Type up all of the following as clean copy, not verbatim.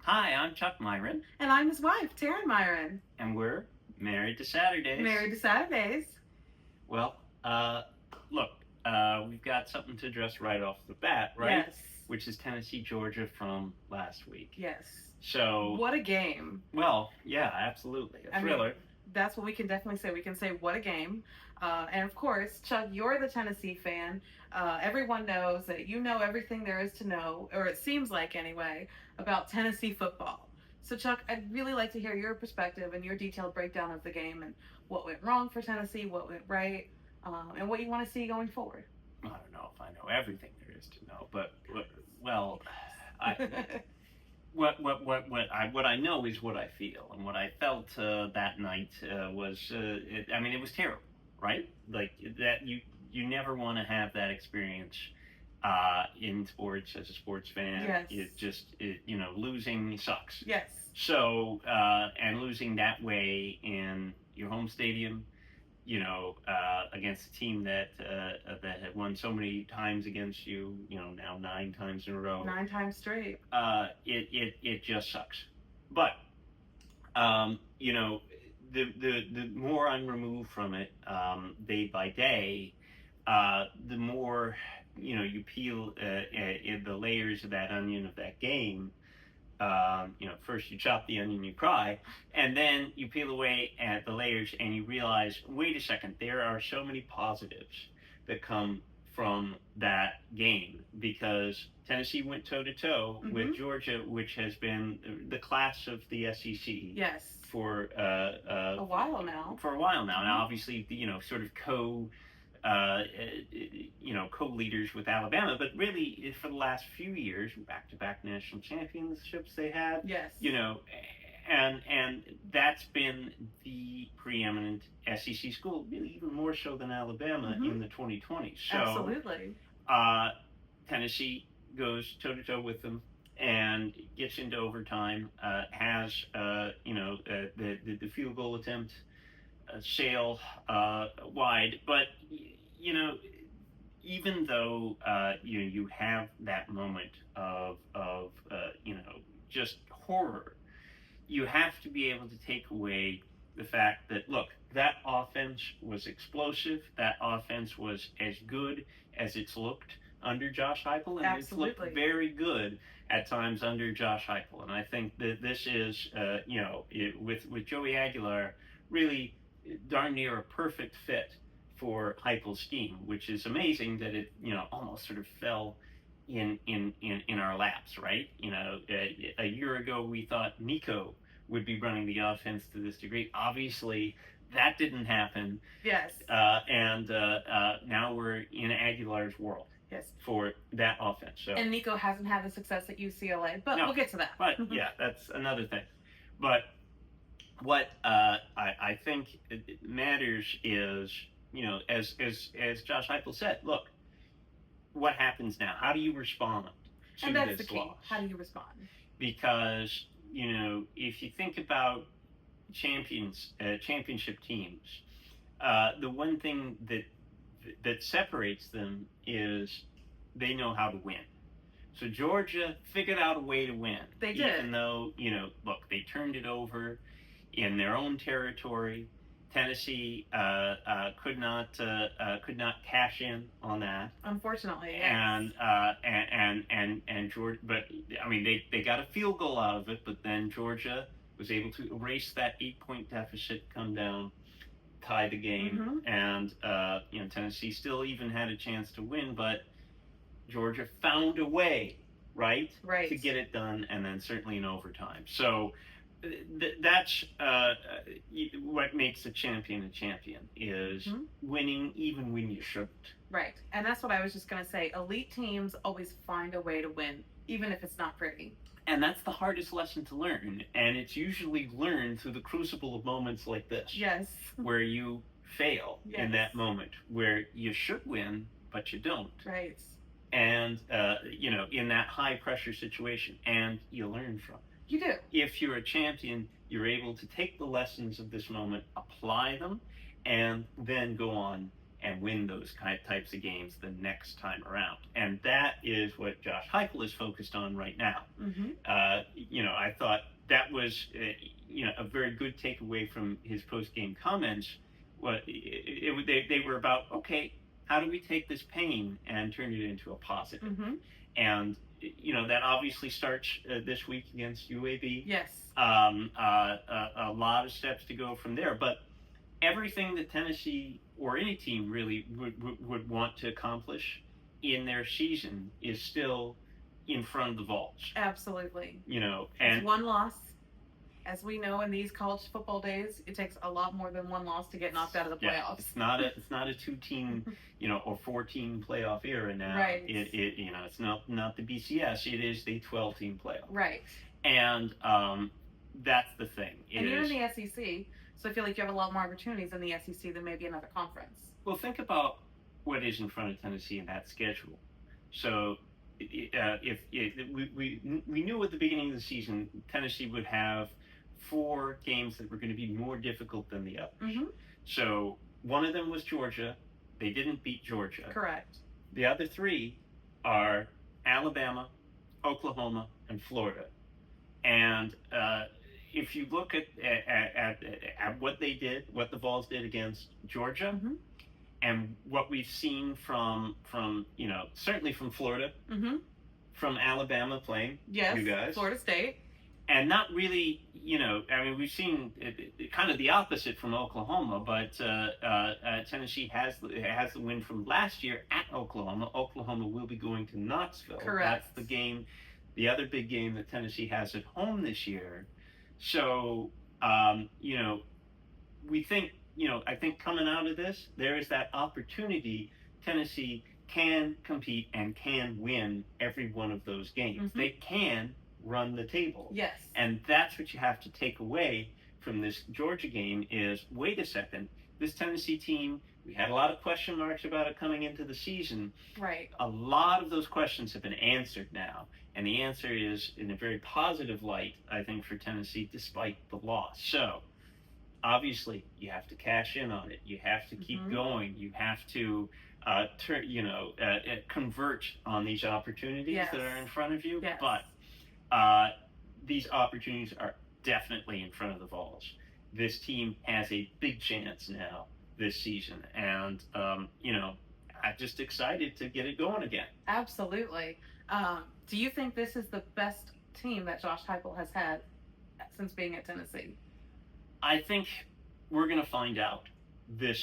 Hi, I'm Chuck Myron, And I'm his wife, Taryn Myron. and we're married to Saturdays. Married to Saturdays. Well, look, we've got something to address right off the bat, right? Yes. Which is Tennessee, Georgia from last week. Yes. So, What a game. well, yeah, absolutely. A thriller. That's what we can definitely say. We can say, what a game. And of course, Chuck, you're the Tennessee fan. Everyone knows that you know everything there is to know, or it seems like anyway, about Tennessee football. So, Chuck, I'd really like to hear your perspective and your detailed breakdown of the game and what went wrong for Tennessee, what went right, and what you want to see going forward. I don't know if I know everything there is to know, but, well, I, what I know is what I feel, and what I felt that night was, it was terrible, right? Like that, you never want to have that experience in sports as a sports fan. Yes. Losing sucks. Yes. So, and losing that way in your home stadium, against a team that had won so many times against you, now 9 times in a row. 9 times straight. It just sucks. But, the more I'm removed from it, day by day, the more, you peel the layers of that onion of that game. First you chop the onion, you cry, and then you peel away at the layers and you realize, wait a second, there are so many positives that come from that game, because Tennessee went toe to toe with Georgia, which has been the class of the SEC. Yes. For a while now. For a while now. Now, obviously, sort of co-leaders with Alabama, but really for the last few years, back-to-back national championships they had. Yes. And that's been the preeminent SEC school, really even more so than Alabama in the 2020s. So, absolutely. Tennessee goes toe-to-toe with them and gets into overtime, has the field goal attempt sail wide, but even though you have that moment of just horror, you have to be able to take away the fact that, look, that offense was explosive. That offense was as good as it's looked under Josh Heupel, and absolutely. It's looked very good at times under Josh Heupel. And I think that this is, with Joey Aguilar, really darn near a perfect fit for Heupel's scheme, which is amazing that it, almost sort of fell in our laps, right? A year ago we thought Nico would be running the offense to this degree. Obviously, that didn't happen. Yes. And now we're in Aguilar's world. Yes. For that offense. So. And Nico hasn't had the success at UCLA, but no, we'll get to that. But yeah, that's another thing. But what I think matters is, as Josh Heupel said, look, what happens now? How do you respond to and that's this the key. loss? How do you respond? Because, if you think about championship teams, the one thing that separates them is they know how to win. So Georgia figured out a way to win. They did. Even though, look, they turned it over in their own territory. Tennessee could not cash in on that. Unfortunately, yes. And Georgia, but I mean they got a field goal out of it, but then Georgia was able to erase that 8-point deficit, come down, tie the game, and Tennessee still even had a chance to win, but Georgia found a way, right, to get it done, and then certainly in overtime. So that's what makes a champion is winning even when you shouldn't. Right, and that's what I was just going to say. Elite teams always find a way to win, even if it's not pretty. And that's the hardest lesson to learn, and it's usually learned through the crucible of moments like this. Yes. Where you fail in that moment, where you should win, but you don't. Right. And, in that high-pressure situation, and you learn from it. You do. If you're a champion, you're able to take the lessons of this moment, apply them, and then go on and win those types of games the next time around. And that is what Josh Heupel is focused on right now. I thought that was a very good takeaway from his post-game comments. They were about, okay, how do we take this pain and turn it into a positive? And that obviously starts this week against UAB. Yes. A lot of steps to go from there, but everything that Tennessee or any team really would want to accomplish in their season is still in front of the Vols. Absolutely. And it's one loss. As we know, in these college football days, it takes a lot more than one loss to get knocked out of the playoffs. It's not a 2-team, or 4-team playoff era now. Right. It's not the BCS. It is the 12-team playoff. Right. And that's the thing. And you're in the SEC, so I feel like you have a lot more opportunities in the SEC than maybe another conference. Well, think about what is in front of Tennessee in that schedule. So, if we knew at the beginning of the season Tennessee would have 4 games that were going to be more difficult than the others. So one of them was Georgia. They didn't beat Georgia. Correct. The other 3 are Alabama, Oklahoma, and Florida. And if you look at what they did, what the Vols did against Georgia, and what we've seen from certainly from Florida, from Alabama playing you guys, Florida State. And not really, we've seen kind of the opposite from Oklahoma, but Tennessee has the win from last year at Oklahoma. Oklahoma will be going to Knoxville. Correct. That's the game, the other big game that Tennessee has at home this year. So, we think, I think coming out of this, there is that opportunity. Tennessee can compete and can win every one of those games. They can run the table. Yes. And that's what you have to take away from this Georgia game is, wait a second, this Tennessee team, we had a lot of question marks about it coming into the season. Right. A lot of those questions have been answered now. And the answer is in a very positive light, I think, for Tennessee, despite the loss. So, obviously, you have to cash in on it. You have to keep going. You have to convert on these opportunities that are in front of you. Yes. But these opportunities are definitely in front of the Vols. This team has a big chance now this season, and I'm just excited to get it going again. Absolutely. Do you think this is the best team that Josh Heupel has had since being at Tennessee? I think we're going to find out the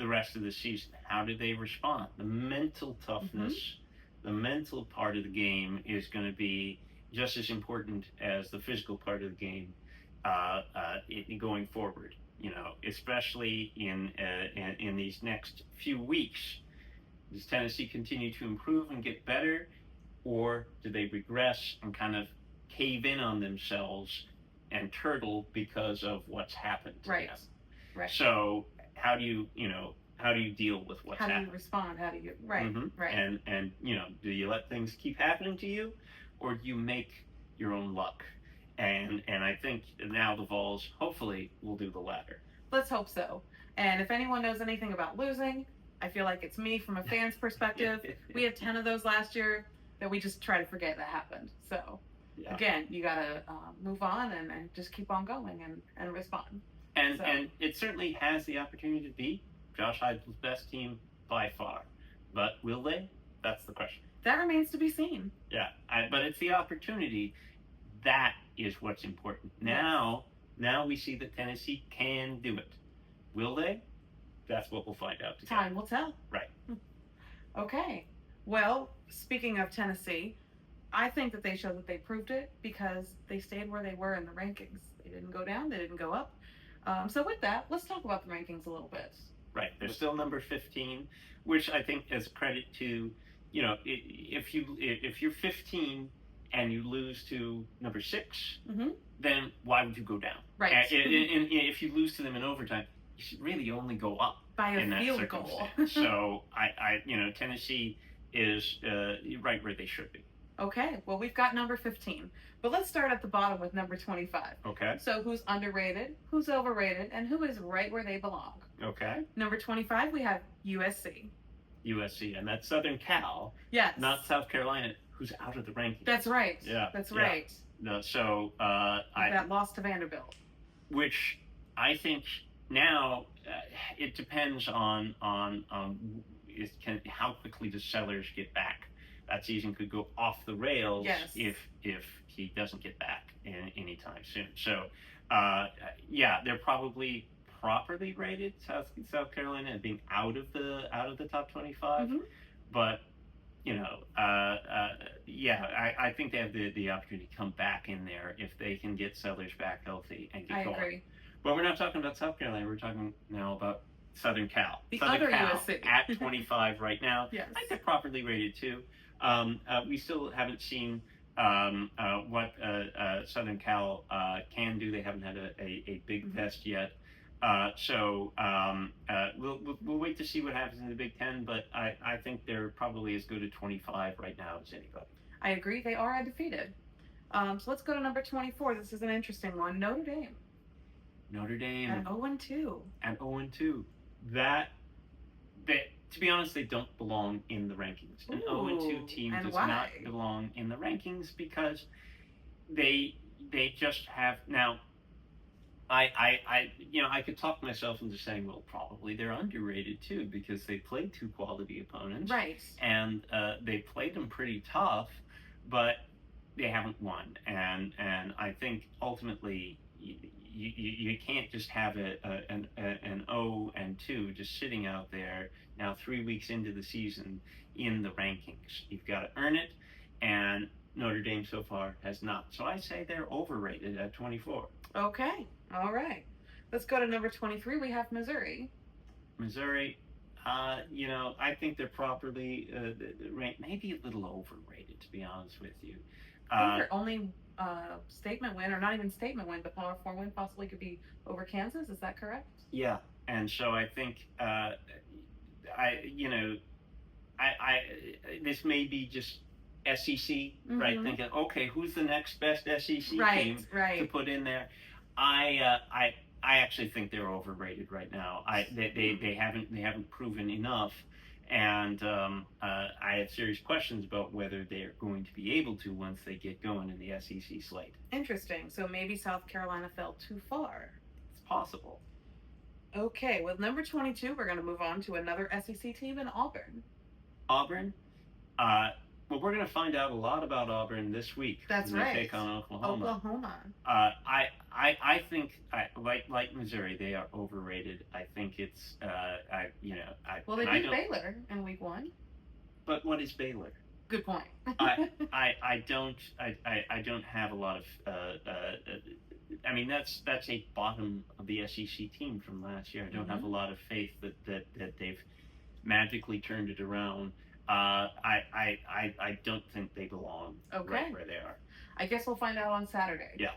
rest of the season. How do they respond? The mental toughness, the mental part of the game is going to be just as important as the physical part of the game going forward. Especially in these next few weeks. Does Tennessee continue to improve and get better, or do they regress and kind of cave in on themselves and turtle because of what's happened to them? Right. So how do you deal with what's happened? How do you respond? How do you right? And do you let things keep happening to you, or do you make your own luck? And I think now the Vols hopefully will do the latter. Let's hope so. And if anyone knows anything about losing, I feel like it's me from a fan's perspective. We had 10 of those last year that we just try to forget that happened. So again, you got to move on and just keep on going and respond. And it certainly has the opportunity to be Josh Heupel's best team by far. But will they? That's the question. That remains to be seen. Yeah, but it's the opportunity. That is what's important. Now we see that Tennessee can do it. Will they? That's what we'll find out together. Time will tell. Right. Okay. Well, speaking of Tennessee, I think that they showed that they proved it because they stayed where they were in the rankings. They didn't go down. They didn't go up. So with that, let's talk about the rankings a little bit. Right. They're still number 15, which I think is a credit to, if you're 15 and you lose to number 6, then why would you go down? Right. And if you lose to them in overtime, you should really only go up by a in that field goal. So Tennessee is right where they should be. Okay, well, we've got number 15, but let's start at the bottom with number 25. Okay. So, who's underrated, who's overrated, and who is right where they belong? Okay. Number 25, we have USC. USC, and that's Southern Cal, Yes. not South Carolina, who's out of the rankings. That's right. Yeah. That's yeah. right. No, so That lost to Vanderbilt. which I think now it depends on how quickly the Sellers get back. That season could go off the rails Yes. if he doesn't get back anytime soon. So yeah, they're probably properly rated South Carolina as being out of the top 25, but you know, yeah, I think they have the opportunity to come back in there if they can get Sellers back healthy and get going. I agree. But we're not talking about South Carolina. We're talking now about Southern Cal. The Southern other Cal USC. at 25 right now. Yes. I think they're properly rated too. We still haven't seen what Southern Cal can do. They haven't had a big test yet. So we'll wait to see what happens in the Big Ten, but I think they're probably as good at 25 right now as anybody. I agree. They are undefeated. So let's go to number 24. This is an interesting one. Notre Dame. Notre Dame. At 0-2. At 0-2. To be honest, they don't belong in the rankings. An 0-2 team does not belong in the rankings because they just have now. I could talk myself into saying, well, probably they're underrated too because they played two quality opponents, right? And they played them pretty tough, but they haven't won. And I think ultimately you can't just have an 0-2 just sitting out there now 3 weeks into the season in the rankings. You've got to earn it, and Notre Dame so far has not. So I say they're overrated at 24. Okay. All right. Let's go to number 23. We have Missouri. Missouri, I think they're properly ranked, maybe a little overrated, to be honest with you. Their only statement win, or not even statement win, but Power 4 win possibly could be over Kansas. Is that correct? Yeah. And so I think, this may be just SEC, right? Thinking, okay, who's the next best SEC team to put in there? I actually think they're overrated right now. They haven't proven enough, and I have serious questions about whether they are going to be able to once they get going in the SEC slate. Interesting. So maybe South Carolina fell too far. It's possible. Okay, with number 22, we're going to move on to another SEC team in Auburn. Auburn? Well, we're going to find out a lot about Auburn this week. That's when right. They take on Oklahoma. I think, like Missouri, they are overrated. I think it's, Well, they beat Baylor in week 1. But what is Baylor? Good point. I don't have a lot of. I mean, that's a bottom of the SEC team from last year. I don't have a lot of faith that they've magically turned it around. I don't think they belong right where they are. I guess we'll find out on Saturday. Yeah.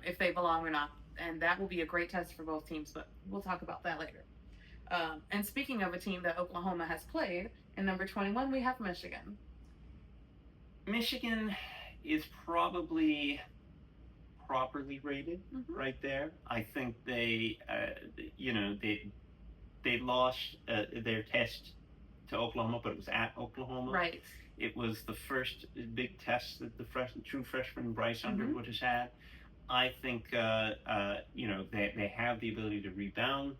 If they belong or not, and that will be a great test for both teams. But we'll talk about that later. And speaking of a team that Oklahoma has played, in number 21 we have Michigan. Michigan is probably properly rated right there. I think they lost their test to Oklahoma, but it was at Oklahoma. Right. It was the first big test that the true freshman Bryce Underwood has had. I think they have the ability to rebound.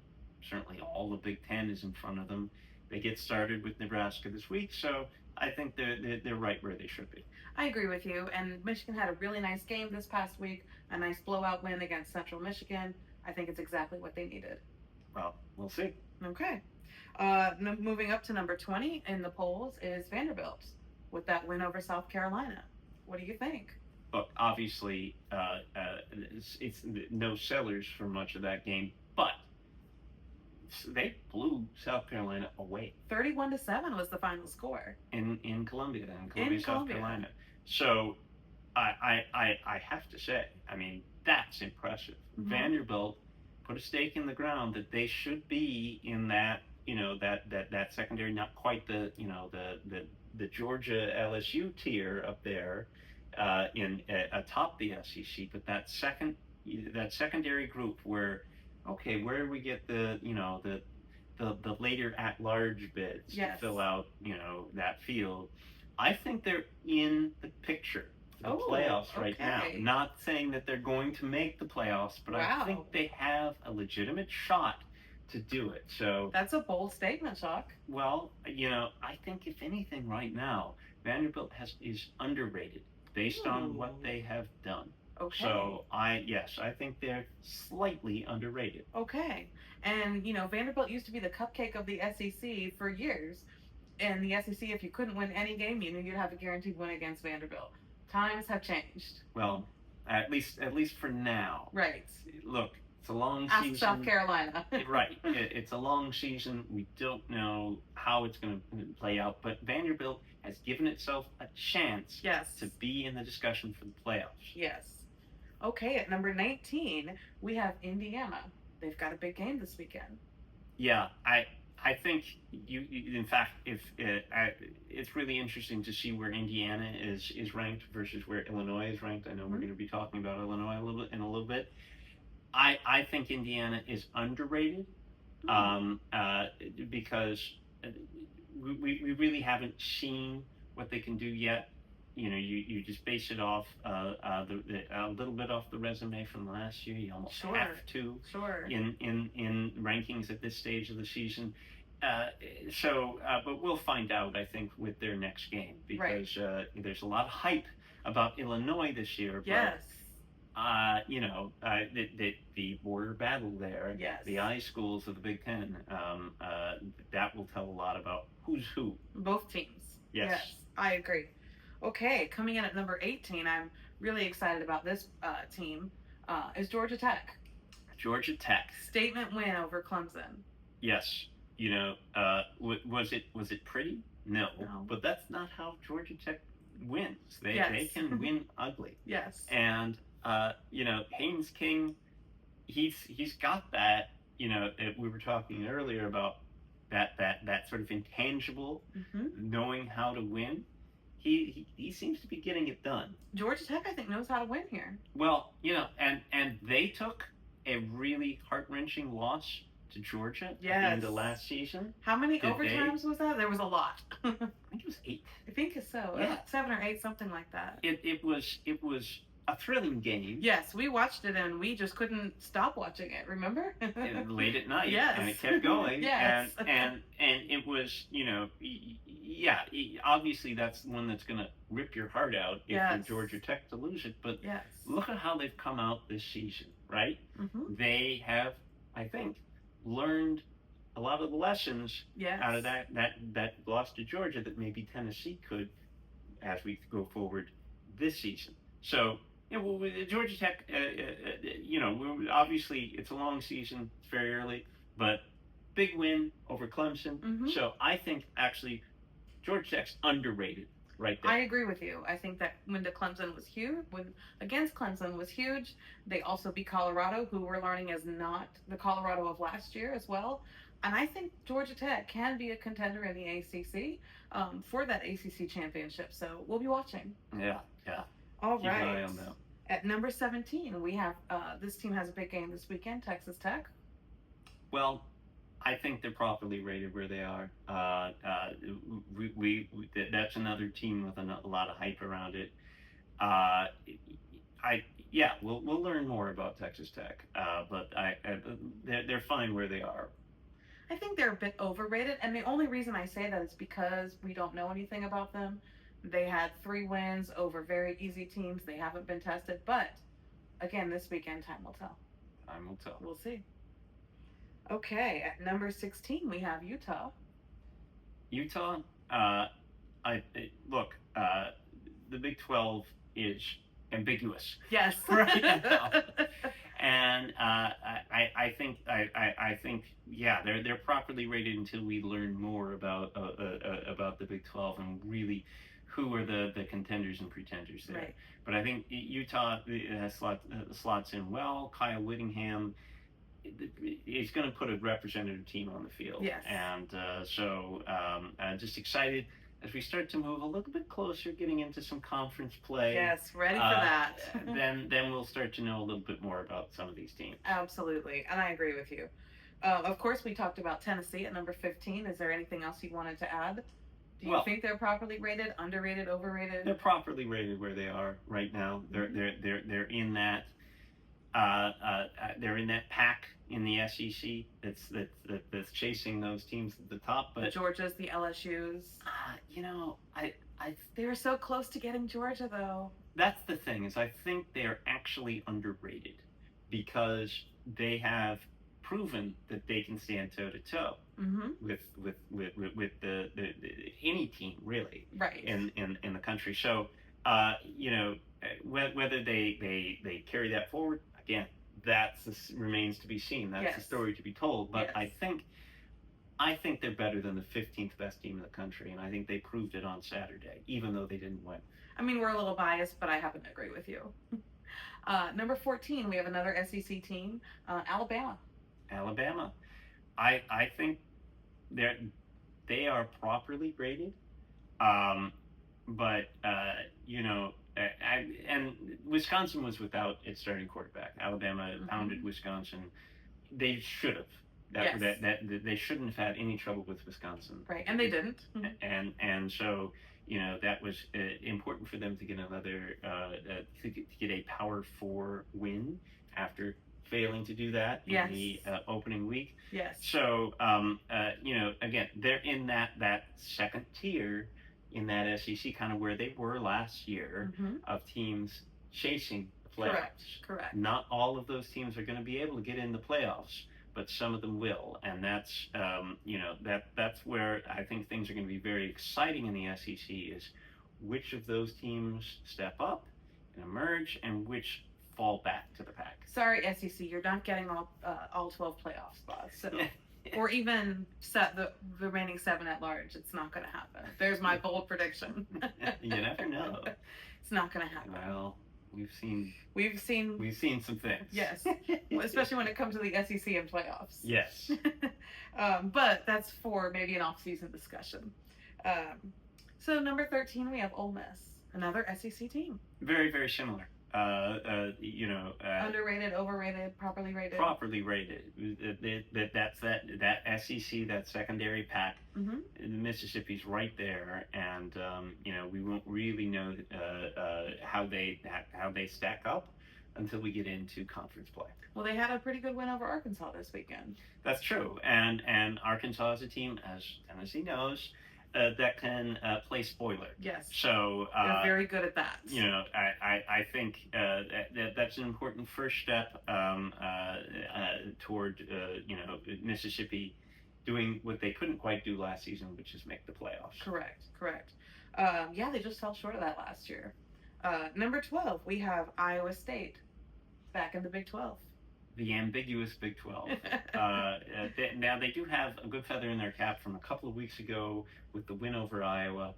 Certainly, all the Big Ten is in front of them. They get started with Nebraska this week, so I think they're right where they should be. I agree with you. And Michigan had a really nice game this past week, a nice blowout win against Central Michigan. I think it's exactly what they needed. Well, we'll see. Okay. Moving up to number 20 in the polls is Vanderbilt with that win over South Carolina. What do you think? Look, obviously, it's no Sellers for much of that game, but they blew South Carolina away. 31-7 was the final score. In Columbia, South Carolina. So, I have to say, I mean, that's impressive. Vanderbilt put a stake in the ground that they should be in that, that secondary, not quite the the Georgia LSU tier up there in atop the SEC, but that secondary group where okay, where do we get the the later at large bids to Yes. fill out that field? I think they're in the picture for the Oh, playoffs right now. okay. Not saying that they're going to make the playoffs, but I Wow. think they have a legitimate shot to do it. So That's a bold statement, Chuck. well, I think if anything right now, Vanderbilt is underrated based on what Ooh. they have done. Okay. So I think they're slightly underrated. Okay. And, Vanderbilt used to be the cupcake of the SEC for years. In the SEC, if you couldn't win any game, you knew you'd have a guaranteed win against Vanderbilt. Times have changed. Well, at least for now. Right. Look, it's a long Ask season. South Carolina. Right. It's a long season. We don't know how it's going to play out, but Vanderbilt has given itself a chance Yes. to be in the discussion for the playoffs. Yes. Okay, at number 19, we have Indiana. They've got a big game this weekend. Yeah, I think in fact, if it's really interesting to see where Indiana is ranked versus where Illinois is ranked. I know we're going to be talking about Illinois in a little bit. I think Indiana is underrated because we really haven't seen what they can do yet. You just base it off a little bit off the resume from last year. You almost have to in rankings at this stage of the season. But we'll find out, I think, with their next game because there's a lot of hype about Illinois this year. Yes. But, the border battle there, yes. the I schools of the Big Ten, that will tell a lot about who's who. Both teams. Yes. I agree. Okay, coming in at number 18, I'm really excited about this team, is Georgia Tech. Georgia Tech. Statement win over Clemson. Yes. Was it pretty? No. But that's not how Georgia Tech wins. They can win ugly. Yes. And Haynes King, he's got that. We were talking earlier about that sort of intangible, knowing how to win. He seems to be getting it done. Georgia Tech, I think, knows how to win here. Well, and they took a really heart-wrenching loss to Georgia at the end of last season. How many overtimes was that? There was a lot. I think it was 8. I think so. Yeah. 7 or 8, something like that. It was a thrilling game. Yes, we watched it and we just couldn't stop watching it. Remember? Late at night. Yes. And it kept going. Yes. And it was obviously that's one that's going to rip your heart out if you're Georgia Tech to lose it. But look at how they've come out this season, right? They have, I think, learned a lot of the lessons out of that loss to Georgia that maybe Tennessee could as we go forward this season. So, Georgia Tech, obviously it's a long season, it's very early, but big win over Clemson. So I think actually Georgia Tech's underrated right there. I agree with you. I think that win to Clemson was huge. Win against Clemson was huge. They also beat Colorado, who we're learning is not the Colorado of last year as well. And I think Georgia Tech can be a contender in the ACC for that ACC championship. So we'll be watching. Yeah. All Keep right. an eye on them. At number 17, we have this team has a big game this weekend, Texas Tech. Well, I think they're properly rated where they are. That's another team with a lot of hype around it. We'll learn more about Texas Tech, but they're fine where they are. I think they're a bit overrated, and the only reason I say that is because we don't know anything about them. They had 3 wins over very easy teams. They haven't been tested, but again, this weekend, time will tell. Time will tell. We'll see. Okay, at number 16, we have Utah. Utah, the Big 12 is ambiguous. Yes. Right now. And I think they're properly rated until we learn more about the Big 12 and really who are the contenders and pretenders there. Right. But I think Utah slots in well. Kyle Whittingham is going to put a representative team on the field. Yes. And so just excited as we start to move a little bit closer, getting into some conference play, Yes, ready for uh, that. then we'll start to know a little bit more about some of these teams. Absolutely, and I agree with you. Of course, we talked about Tennessee at number 15. Is there anything else you wanted to add? Do you Well, think they're properly rated, underrated, overrated? they're properly rated where they are right now. They're in that they're in that pack in the SEC that's chasing those teams at the top. The But Georgias, the LSU's. you know, I They were so close to getting Georgia, though. that's the thing is I think they're actually underrated because they have proven that they can stand toe to toe with the any team really Right. in the country. So you know whether they carry that forward again, that remains to be seen. That's the Yes. story to be told. But Yes. I think they're better than the 15th best team in the country, and I think they proved it on Saturday, even though they didn't win. I mean, we're a little biased, but I happen to agree with you. Number 14, we have another SEC team, Alabama. Alabama, I think they are properly rated, but you know, and Wisconsin was without its starting quarterback. Alabama pounded Wisconsin. They should have. Yes. That they shouldn't have had any trouble with Wisconsin. Right, and they didn't. And so you know that was important for them to get another to get a Power 4 win after failing to do that in the opening week. Yes. So you know, again, they're in that second tier in that SEC, kind of where they were last year of teams chasing the playoffs. Correct. Not all of those teams are going to be able to get in the playoffs, but some of them will, and that's you know that's where I think things are going to be very exciting in the SEC is which of those teams step up and emerge, and which fall back to the pack. Sorry, SEC, you're not getting all 12 playoff spots, so or even set the remaining 7 at large. It's not going to happen. There's my bold prediction. You never know. It's not going to happen. Well, we've seen some things. Yes, especially when it comes to the SEC and playoffs. Yes. But that's for maybe an off-season discussion. So number 13, we have Ole Miss, another SEC team. Very, very similar. You know, underrated, overrated, properly rated. Properly rated. That's that SEC, that secondary pack. Mississippi's right there, and you know we won't really know how they stack up until we get into conference play. Well, they had a pretty good win over Arkansas this weekend. That's true, and Arkansas is a team, as Tennessee knows, that can play spoiler. Yes. So they're very good at that. You know, I think that's an important first step toward you know Mississippi doing what they couldn't quite do last season, which is make the playoffs. Correct. Yeah, they just fell short of that last year. Number 12, we have Iowa State back in the Big 12. The ambiguous Big 12. Now they do have a good feather in their cap from a couple of weeks ago with the win over Iowa.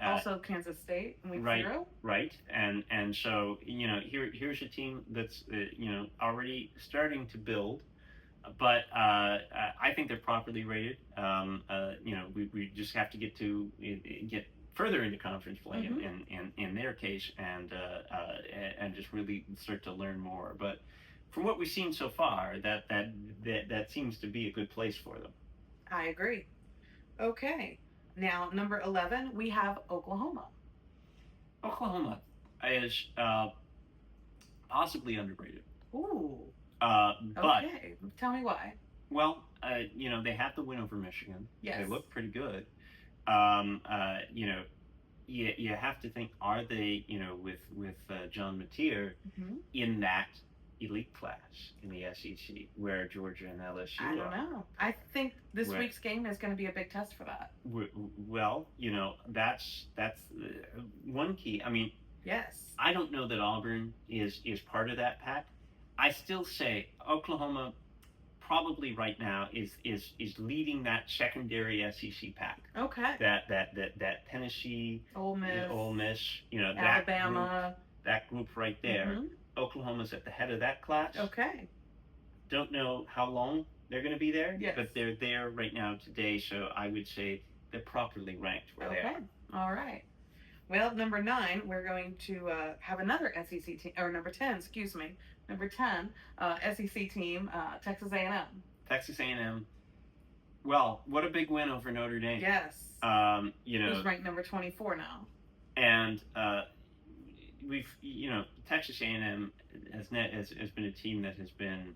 Also Kansas State in week 0. Right, and so you know here's a team that's you know already starting to build, but I think they're properly rated. You know we just have to get further into conference play in their case and just really start to learn more, but. From what we've seen so far, that seems to be a good place for them. I agree. Okay. Now, number 11, we have Oklahoma. Oklahoma is possibly underrated. Ooh. But okay. Tell me why. Well, you know, they have the win over Michigan. Yes. They look pretty good. You know, you have to think, are they, you know, with John Mateer in that elite class in the SEC where Georgia and LSU I don't know. I think this week's game is going to be a big test for that. Well, you know, that's one key. I mean, yes. I don't know that Auburn is part of that pack. I still say Oklahoma probably right now is leading that secondary SEC pack. Okay. That Tennessee, Ole Miss, you know, Alabama, that group right there. Oklahoma's at the head of that class. Okay. Don't know how long they're going to be there, yes. but they're there right now today. So I would say they're properly ranked where they Okay. are. All right. Well, number 9, we're going to have another SEC team, or number 10, excuse me. Number 10, SEC team, Texas A&M. Texas A&M. Well, what a big win over Notre Dame. Yes. Who's ranked number 24 now. And Texas A&M has been a team that has been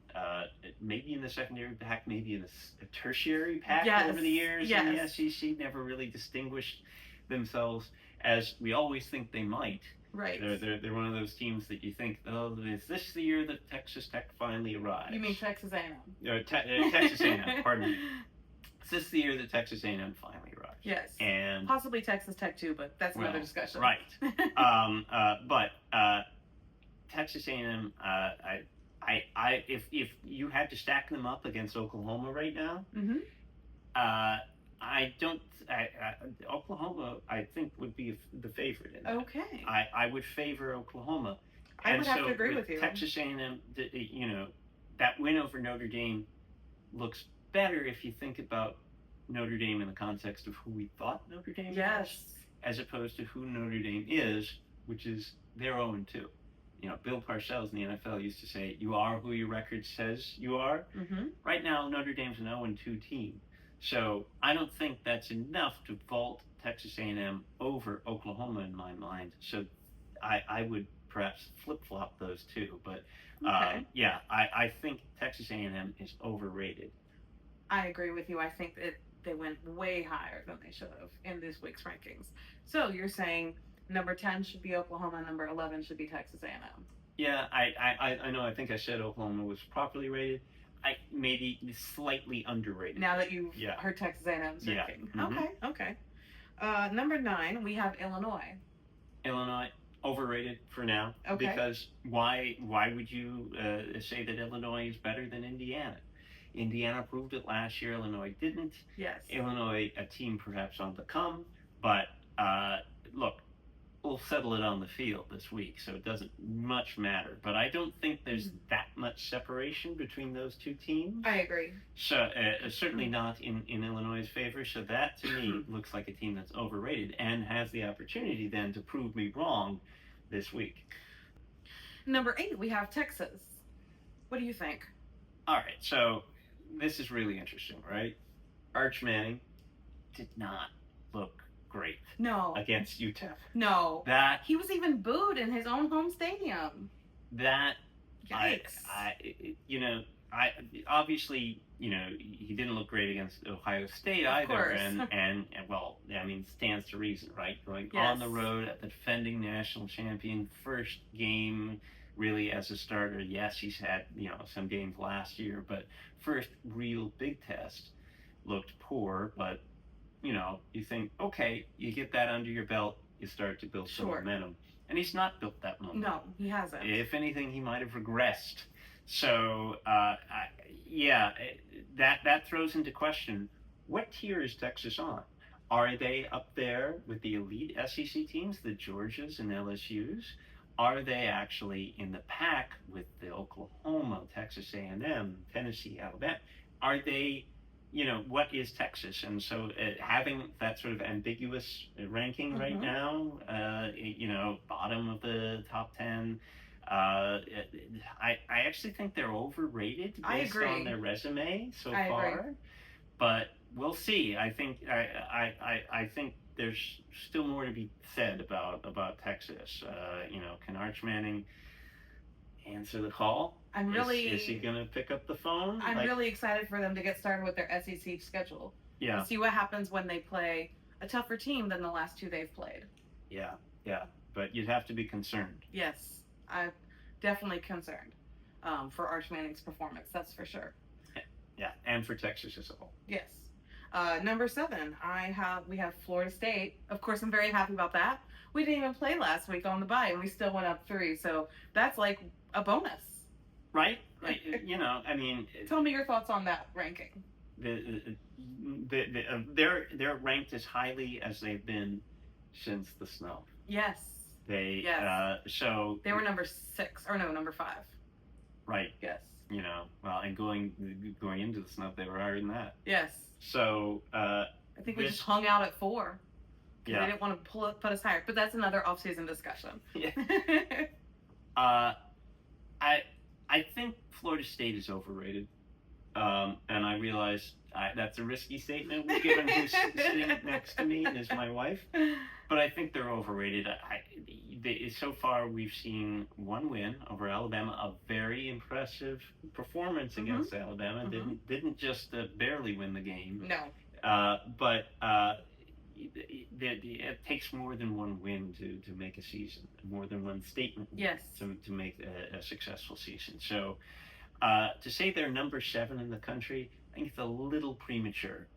maybe in the secondary pack, maybe in a tertiary pack over the years in the SEC. Never really distinguished themselves as we always think they might. Right. They're one of those teams that you think, oh, is this the year that Texas Tech finally arrives? You mean Texas A&M? Texas A&M, pardon me. Is this the year that Texas A&M finally arrives? Yes. And possibly Texas Tech too, but that's another discussion. Right. But Texas A&M, if you had to stack them up against Oklahoma right now, Oklahoma, I think, would be the favorite in that. Okay. I would favor Oklahoma. I would have to agree with you. Texas A&M, that win over Notre Dame looks better if you think about Notre Dame in the context of who we thought Notre Dame was, as opposed to who Notre Dame is, which is they're 0-2. Bill Parcells in the NFL used to say, "You are who your record says you are." Mm-hmm. Right now, Notre Dame's an 0-2 team. So I don't think that's enough to vault Texas A&M over Oklahoma in my mind. So I would perhaps flip-flop those two. But I think Texas A&M is overrated. I agree with you. I think that they went way higher than they should have in this week's rankings. So you're saying number 10 should be Oklahoma, number 11 should be Texas A&M. Yeah, I know. I think I said Oklahoma was properly rated. Maybe slightly underrated. Now that you've heard Texas A&M's ranking. Mm-hmm. Okay. Number 9, we have Illinois. Illinois, overrated for now. Okay. Because why would you say that Illinois is better than Indiana? Indiana proved it last year. Illinois didn't. Yes. Illinois, a team perhaps on the come. But look, we'll settle it on the field this week, so it doesn't much matter. But I don't think there's that much separation between those two teams. I agree. So certainly not in Illinois' favor. So that, to me, looks like a team that's overrated and has the opportunity then to prove me wrong this week. Number 8, we have Texas. What do you think? All right, so this is really interesting, right? Arch Manning did not look great. No. Against UTEP. No. He was even booed in his own home stadium. Yikes. I obviously, he didn't look great against Ohio State either. Course. And well, I mean, stands to reason, right? Going on the road at the defending national champion, first game really as a starter. Yes, he's had, some games last year, but first real big test looked poor, but you think, okay, you get that under your belt, you start to build some momentum. And he's not built that momentum. No, he hasn't. If anything, he might have regressed. So, that throws into question, what tier is Texas on? Are they up there with the elite SEC teams, the Georgias and LSUs? Are they actually in the pack with the Oklahoma, Texas A&M, Tennessee, Alabama? Are they, what is Texas? And so having that sort of ambiguous ranking right now, bottom of the top 10, I actually think they're overrated based on their resume so far. Agree. But we'll see. I think there's still more to be said about Texas. Can Arch Manning answer the call? Is he going to pick up the phone? I'm really excited for them to get started with their SEC schedule. Yeah. And see what happens when they play a tougher team than the last 2 they've played. Yeah. But you'd have to be concerned. Yes, I'm definitely concerned for Arch Manning's performance. That's for sure. Yeah, and for Texas as a whole. Yes. Number 7, we have Florida State. Of course, I'm very happy about that. We didn't even play last week on the bye, and we still went up 3. So that's like a bonus. Right? I mean... Tell me your thoughts on that ranking. They're ranked as highly as they've been since the snow. Yes. So... They were number 6, or no, number 5. Right. Yes. And going into the snow, they were higher than that. Yes. So... I think we this, just hung out at 4 because they yeah, didn't want to put us higher. But that's another off-season discussion. yeah. Uh, I I think Florida State is overrated. And I realize that's a risky statement given who's sitting next to me is my wife. But I think they're overrated. So far, we've seen one win over Alabama, a very impressive performance against Alabama. Didn't just barely win the game. No. It takes more than one win to make a season, more than one statement Yes. to make a successful season. So to say they're number 7 in the country, I think it's a little premature.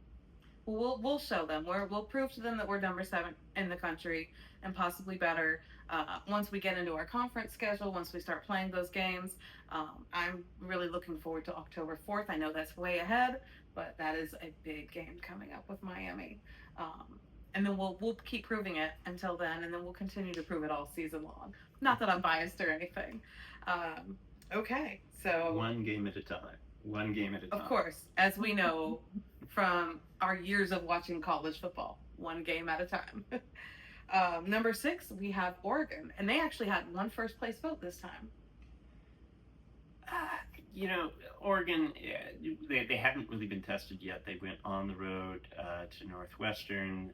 We'll show them. We'll prove to them that we're number 7 in the country and possibly better once we get into our conference schedule. Once we start playing those games, I'm really looking forward to October 4th. I know that's way ahead, but that is a big game coming up with Miami. And then we'll keep proving it until then, and then we'll continue to prove it all season long. Not that I'm biased or anything. Okay, so one game at a time. One game at a time. Of course, as we know from our years of watching college football, one game at a time. Number 6, we have Oregon, and they actually had one first place vote this time. Oregon, they haven't really been tested yet. They went on the road to Northwestern.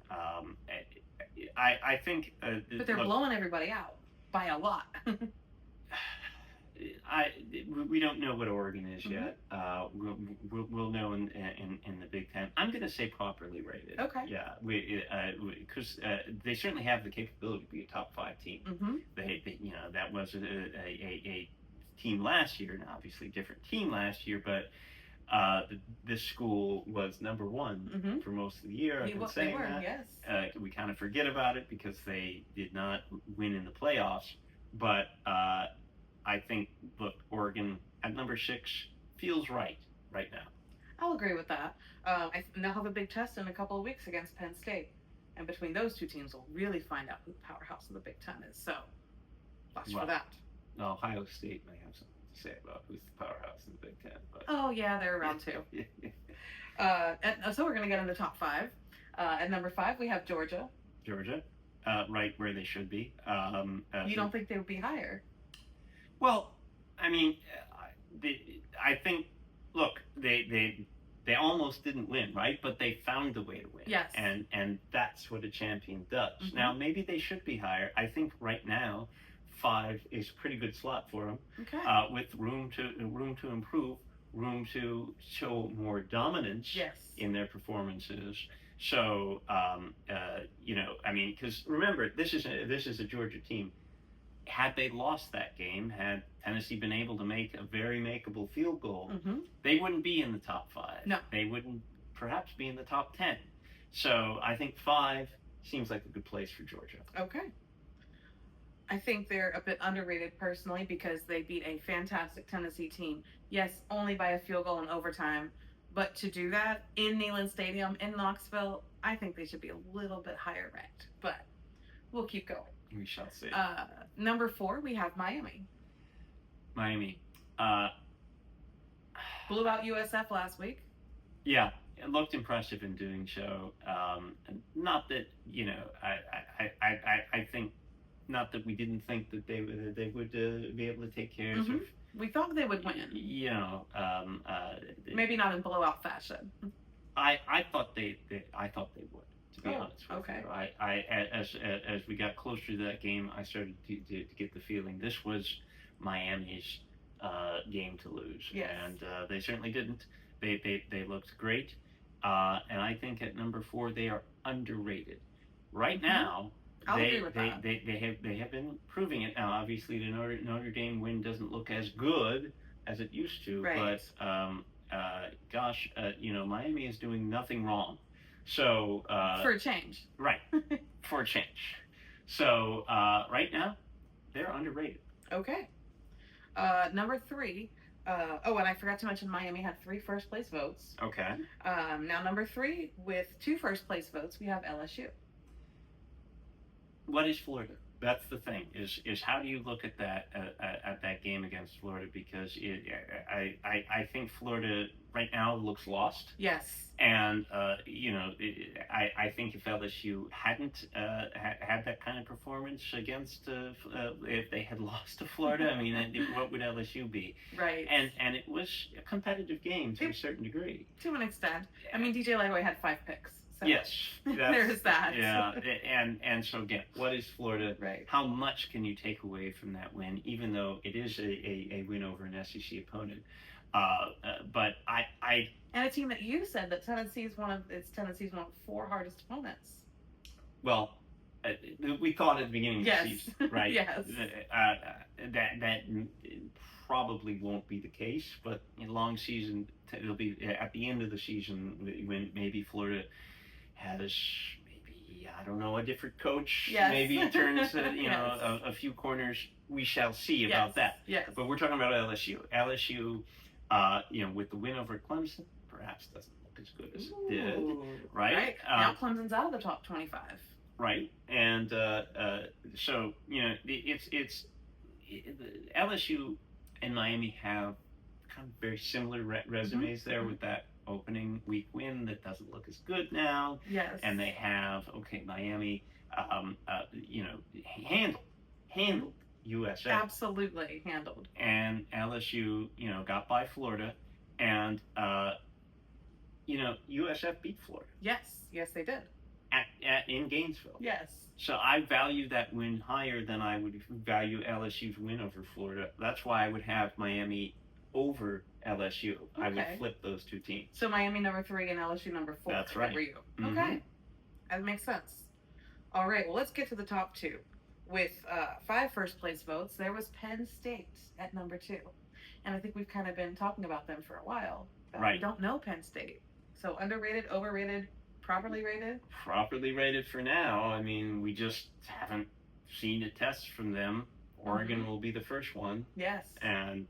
I think. But they're blowing everybody out by a lot. We don't know what Oregon is yet. We'll know in the Big Ten. I'm going to say properly rated. Okay. Yeah, because they certainly have the capability to be a top 5 team. That was a team last year, and obviously different team last year, but this school was number 1 for most of the year. I've been saying that. Yes. We kind of forget about it because they did not win in the playoffs, but. I think, look, Oregon at number 6 feels right now. I'll agree with that. They'll have a big test in a couple of weeks against Penn State. And between those two teams, we'll really find out who the powerhouse of the Big Ten is. So, watch for that. Ohio State may have something to say about who's the powerhouse in the Big Ten. But... Oh, yeah, they're around too. So we're going to get into top 5. At number 5, we have Georgia. Georgia, right where they should be. You don't think they would be higher? Well, I mean, I think, look, they almost didn't win, right? But they found a way to win. Yes. And that's what a champion does. Now, maybe they should be higher. I think right now, 5 is a pretty good slot for them. Okay. With room to improve, room to show more dominance in their performances. So, because remember, this is a Georgia team. Had they lost that game, had Tennessee been able to make a very makeable field goal, they wouldn't be in the top 5. No. They wouldn't perhaps be in the top 10. So I think 5 seems like a good place for Georgia. Okay. I think they're a bit underrated personally because they beat a fantastic Tennessee team. Yes, only by a field goal in overtime. But to do that in Neyland Stadium in Knoxville, I think they should be a little bit higher ranked. But we'll keep going. We shall see. Number 4, we have Miami. Miami. Blew out USF last week. Yeah, it looked impressive in doing so. Not that, I think, not that we didn't think that they would be able to take care of. We thought they would win. Maybe not in blowout fashion. I thought they would. To be honest with you, as we got closer to that game, I started to get the feeling this was Miami's game to lose, and they certainly didn't. They looked great, and I think at number 4 they are underrated. Right now, they have been proving it. Now, obviously, the Notre Dame win doesn't look as good as it used to, but Miami is doing nothing wrong. So for a change. Right. For a change. So right now, they're underrated. Okay. Number 3. And I forgot to mention Miami had 3 first place votes. Okay. Now number 3 with 2 first place votes, we have LSU. What is Florida? That's the thing. Is how do you look at that game against Florida because I think Florida right now looks lost. Yes. And I think if LSU hadn't had that kind of performance against if they had lost to Florida, I mean, what would LSU be? Right. And it was a competitive game to a certain degree. To an extent. I mean, DJ Lightweight had 5 picks. So. Yes, there's that. Yeah, and so again, what is Florida? Right. How much can you take away from that win, even though it is a win over an SEC opponent? But I and a team that you said that Tennessee's one of 4 hardest opponents. Well, we thought at the beginning of the season, right? Yes. That probably won't be the case, but in long season, it'll be at the end of the season when maybe Florida has I don't know, a different coach. Yes. Maybe it turns a few corners. We shall see about that. Yes. But we're talking about LSU. LSU, with the win over Clemson, perhaps doesn't look as good as it did. Right? Now Clemson's out of the top 25. Right. And so it's LSU and Miami have kind of very similar resumes there with that opening week win that doesn't look as good now. Yes. And they have Miami, handled USF. Absolutely handled. And LSU, got by Florida, and USF beat Florida. Yes, they did. In Gainesville. Yes. So I value that win higher than I would value LSU's win over Florida. That's why I would have Miami over LSU. Okay. I would flip those two teams. So Miami number 3 and LSU number 4. That's right. For you. Mm-hmm. Okay. That makes sense. All right. Well, let's get to the top 2. With 5 first-place votes, there was Penn State at number 2. And I think we've kind of been talking about them for a while. Right. We don't know Penn State. So underrated, overrated, properly rated? Properly rated for now. I mean, we just haven't seen a test from them. Oregon will be the first one. Yes. And,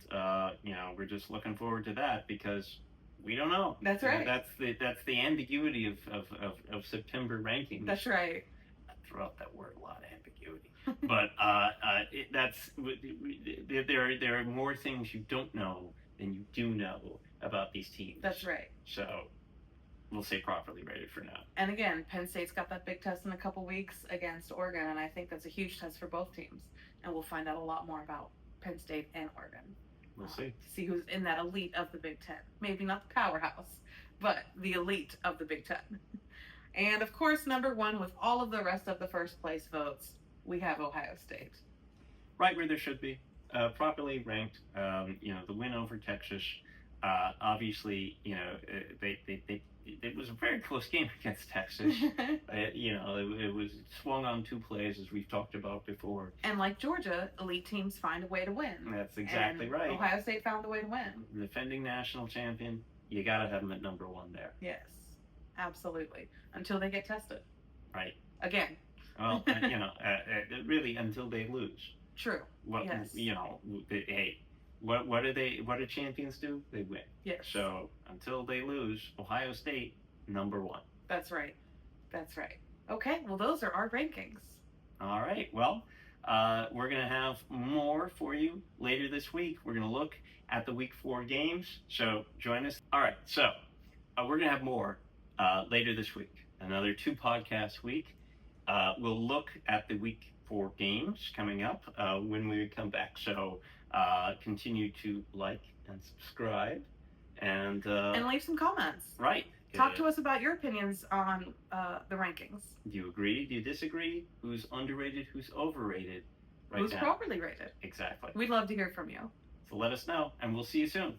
we're just looking forward to that because we don't know. That's right. That's the ambiguity of September rankings. That's right. I throw out that word a lot, ambiguity. But there are more things you don't know than you do know about these teams. That's right. So we'll say properly rated for now. And again, Penn State's got that big test in a couple weeks against Oregon, and I think that's a huge test for both teams. And we'll find out a lot more about Penn State and Oregon. We'll see. To see who's in that elite of the Big Ten. Maybe not the powerhouse, but the elite of the Big Ten. And of course, number 1 with all of the rest of the first place votes, we have Ohio State. Right where there should be. Properly ranked. The win over Texas. Obviously, it was a very close game against Texas. It was swung on 2 plays, as we've talked about before. And like Georgia, elite teams find a way to win. That's exactly right. Ohio State found a way to win. Defending national champion, you got to have them at number 1 there. Yes, absolutely. Until they get tested. Right. Again. Well, really, until they lose. True. Yes. What do champions do? They win. Yes. So until they lose, Ohio State, number 1. That's right. Okay, well, those are our rankings. All right. Well, we're going to have more for you later this week. We're going to look at the Week 4 games. So join us. All right. So we're going to have more later this week. Another 2 podcast week. We'll look at the Week 4 games coming up when we come back. So continue to like and subscribe and leave some comments. Right. Talk to us about your opinions on the rankings. Do you agree? Do you disagree? Who's underrated? Who's overrated? Who's properly rated? Exactly. We'd love to hear from you. So let us know, and we'll see you soon.